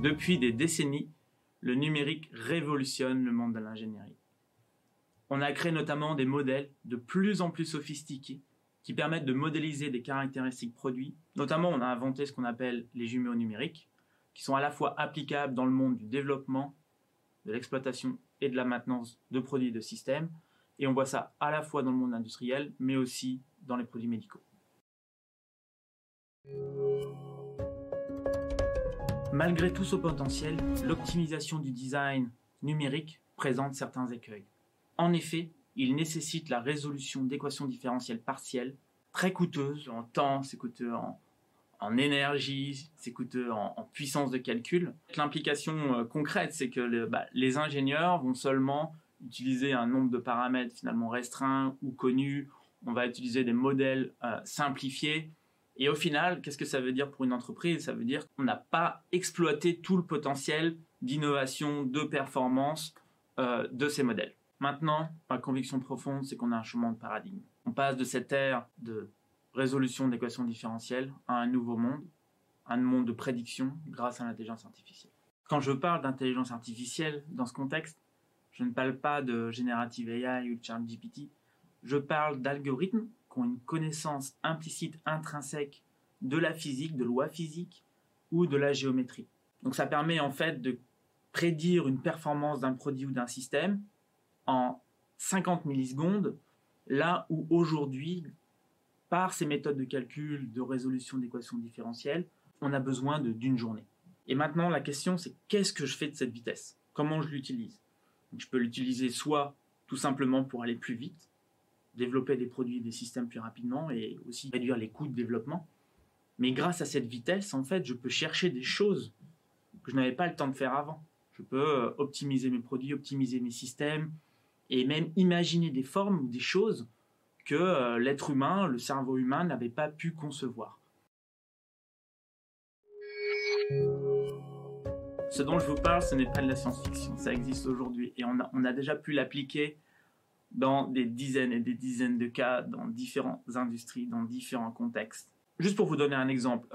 Depuis des décennies, le numérique révolutionne le monde de l'ingénierie. On a créé notamment des modèles de plus en plus sophistiqués qui permettent de modéliser des caractéristiques produits. Notamment, on a inventé ce qu'on appelle les jumeaux numériques, qui sont à la fois applicables dans le monde du développement, de l'exploitation et de la maintenance de produits et de systèmes. Et on voit ça à la fois dans le monde industriel, mais aussi dans les produits médicaux. Malgré tout ce potentiel, l'optimisation du design numérique présente certains écueils. En effet, il nécessite la résolution d'équations différentielles partielles, très coûteuses en temps, c'est coûteux en énergie, c'est coûteux en puissance de calcul. L'implication concrète, c'est que les ingénieurs vont seulement utiliser un nombre de paramètres finalement restreint ou connus. On va utiliser des modèles simplifiés. Et au final, qu'est-ce que ça veut dire pour une entreprise? Ça veut dire qu'on n'a pas exploité tout le potentiel d'innovation, de performance de ces modèles. Maintenant, ma conviction profonde, c'est qu'on a un changement de paradigme. On passe de cette ère de résolution d'équations différentielles à un nouveau monde, un monde de prédiction grâce à l'intelligence artificielle. Quand je parle d'intelligence artificielle dans ce contexte, je ne parle pas de Generative AI ou de ChatGPT, je parle d'algorithmes qui ont une connaissance implicite, intrinsèque de la physique, de lois physiques ou de la géométrie. Donc ça permet en fait de prédire une performance d'un produit ou d'un système en 50 millisecondes, là où aujourd'hui, par ces méthodes de calcul, de résolution d'équations différentielles, on a besoin d'une journée. Et maintenant, la question, c'est qu'est-ce que je fais de cette vitesse? Comment je l'utilise? Je peux l'utiliser soit tout simplement pour aller plus vite, développer des produits et des systèmes plus rapidement et aussi réduire les coûts de développement. Mais grâce à cette vitesse, en fait, je peux chercher des choses que je n'avais pas le temps de faire avant. Je peux optimiser mes produits, optimiser mes systèmes et même imaginer des formes ou des choses que l'être humain, le cerveau humain n'avait pas pu concevoir. Ce dont je vous parle, ce n'est pas de la science-fiction, ça existe aujourd'hui et on a déjà pu l'appliquer dans des dizaines et des dizaines de cas, dans différentes industries, dans différents contextes. Juste pour vous donner un exemple,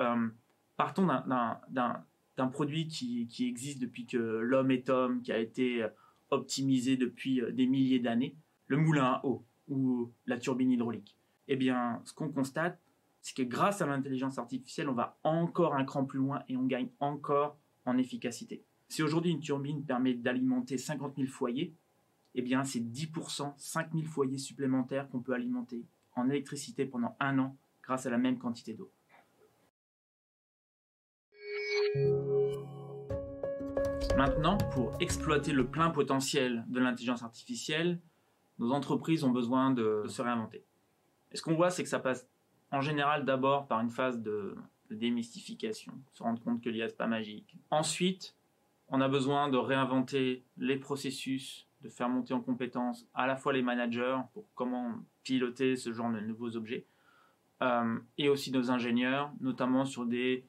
partons d'un produit qui existe depuis que l'homme est homme, qui a été optimisé depuis des milliers d'années, le moulin à eau ou la turbine hydraulique. Eh bien, ce qu'on constate, c'est que grâce à l'intelligence artificielle, on va encore un cran plus loin et on gagne encore en efficacité. Si aujourd'hui une turbine permet d'alimenter 50 000 foyers, eh bien c'est 10%, 5 000 foyers supplémentaires qu'on peut alimenter en électricité pendant 1 an grâce à la même quantité d'eau. Maintenant, pour exploiter le plein potentiel de l'intelligence artificielle, nos entreprises ont besoin de se réinventer. Et ce qu'on voit, c'est que ça passe en général d'abord par une phase de démystification, se rendre compte que l'IA, c'est pas magique. Ensuite, on a besoin de réinventer les processus, de faire monter en compétence à la fois les managers pour comment piloter ce genre de nouveaux objets, et aussi nos ingénieurs, notamment sur des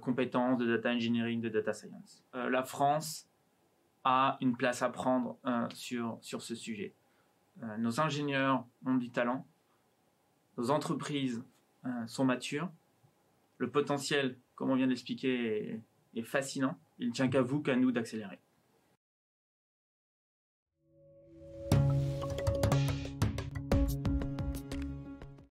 compétences de data engineering, de data science. La France a une place à prendre sur ce sujet. Nos ingénieurs ont du talent, nos entreprises sont matures, le potentiel, comme on vient d'expliquer, est fascinant. Il ne tient qu'à vous, qu'à nous d'accélérer.